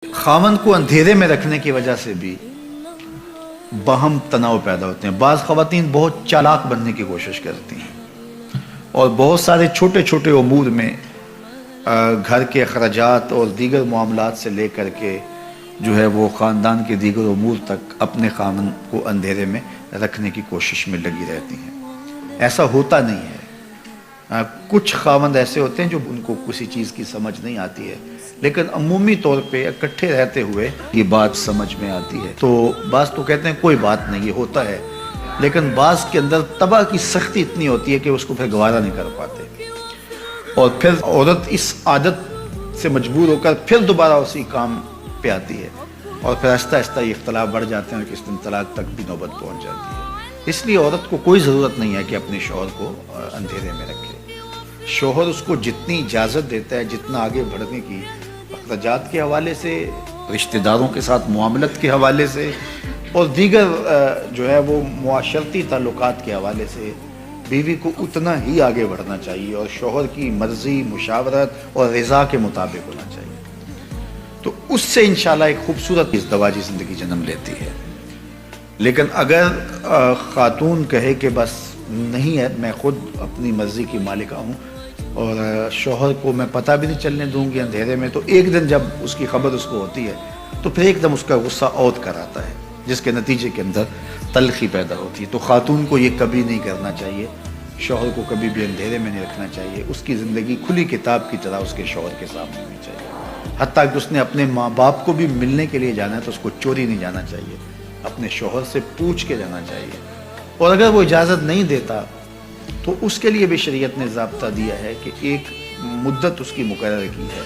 خاوند کو اندھیرے میں رکھنے کی وجہ سے بھی باہم تناؤ پیدا ہوتے ہیں۔ بعض خواتین بہت چالاک بننے کی کوشش کرتی ہیں اور بہت سارے چھوٹے چھوٹے امور میں گھر کے اخراجات اور دیگر معاملات سے لے کر کے جو ہے وہ خاندان کے دیگر امور تک اپنے خاوند کو اندھیرے میں رکھنے کی کوشش میں لگی رہتی ہیں۔ ایسا ہوتا نہیں ہے۔ کچھ خاوند ایسے ہوتے ہیں جو ان کو کسی چیز کی سمجھ نہیں آتی ہے، لیکن عمومی طور پہ اکٹھے رہتے ہوئے یہ بات سمجھ میں آتی ہے۔ تو بعض تو کہتے ہیں کوئی بات نہیں، یہ ہوتا ہے، لیکن بعض کے اندر طبع کی سختی اتنی ہوتی ہے کہ اس کو پھر گوارا نہیں کر پاتے، اور پھر عورت اس عادت سے مجبور ہو کر پھر دوبارہ اسی کام پہ آتی ہے، اور پھر آہستہ آہستہ یہ اختلاف بڑھ جاتے ہیں اور کس دن طلاق تک بھی نوبت پہنچ جاتی ہے۔ اس لیے عورت کو کوئی ضرورت نہیں ہے کہ اپنے شوہر کو اندھیرے میں رکھے۔ شوہر اس کو جتنی اجازت دیتا ہے، جتنا آگے بڑھنے کی اخراجات کے حوالے سے، رشتہ داروں کے ساتھ معاملت کے حوالے سے، اور دیگر جو ہے وہ معاشرتی تعلقات کے حوالے سے، بیوی کو اتنا ہی آگے بڑھنا چاہیے اور شوہر کی مرضی، مشاورت اور رضا کے مطابق ہونا چاہیے۔ تو اس سے انشاءاللہ ایک خوبصورت ازدواجی زندگی جنم لیتی ہے۔ لیکن اگر خاتون کہے کہ بس نہیں ہے، میں خود اپنی مرضی کی مالکہ ہوں اور شوہر کو میں پتہ بھی نہیں چلنے دوں گی اندھیرے میں، تو ایک دن جب اس کی خبر اس کو ہوتی ہے تو پھر ایک دم اس کا غصہ عود کر آتا ہے، جس کے نتیجے کے اندر تلخی پیدا ہوتی ہے۔ تو خاتون کو یہ کبھی نہیں کرنا چاہیے، شوہر کو کبھی بھی اندھیرے میں نہیں رکھنا چاہیے۔ اس کی زندگی کھلی کتاب کی طرح اس کے شوہر کے سامنے ہونی چاہیے۔ حتیٰ کہ اس نے اپنے ماں باپ کو بھی ملنے کے لیے جانا ہے تو اس کو چوری نہیں جانا چاہیے، اپنے شوہر سے پوچھ کے جانا چاہیے، اور اگر وہ اجازت نہیں دیتا تو اس کے لیے بھی شریعت نے ضابطہ دیا ہے کہ ایک مدت اس کی مقرر کی ہے،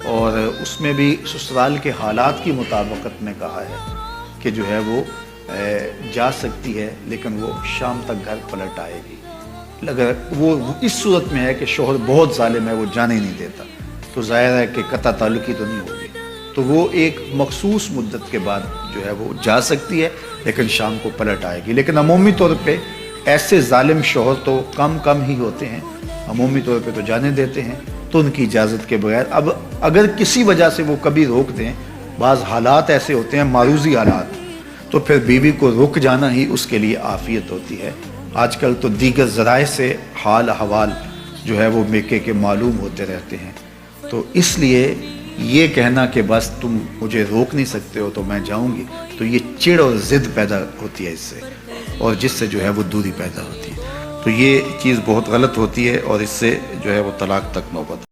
اور اس میں بھی سسرال کے حالات کی مطابقت میں کہا ہے کہ جو ہے وہ جا سکتی ہے، لیکن وہ شام تک گھر پلٹ آئے گی۔ اگر وہ اس صورت میں ہے کہ شوہر بہت ظالم ہے، وہ جانے نہیں دیتا، تو ظاہر ہے کہ قطع تعلقی تو نہیں ہوگی، تو وہ ایک مخصوص مدت کے بعد جو ہے وہ جا سکتی ہے، لیکن شام کو پلٹ آئے گی۔ لیکن عمومی طور پہ ایسے ظالم شوہر تو کم ہی ہوتے ہیں، عمومی طور پہ تو جانے دیتے ہیں، تو ان کی اجازت کے بغیر۔ اب اگر کسی وجہ سے وہ کبھی روک دیں، بعض حالات ایسے ہوتے ہیں معروضی حالات، تو پھر بیوی کو رک جانا ہی اس کے لیے عافیت ہوتی ہے۔ آج کل تو دیگر ذرائع سے حال احوال جو ہے وہ میکے کے معلوم ہوتے رہتے ہیں، تو اس لیے یہ کہنا کہ بس تم مجھے روک نہیں سکتے ہو تو میں جاؤں گی، تو یہ چڑ اور ضد پیدا ہوتی ہے اس سے، اور جس سے جو ہے وہ دوری پیدا ہوتی ہے۔ تو یہ چیز بہت غلط ہوتی ہے، اور اس سے جو ہے وہ طلاق تک نوبت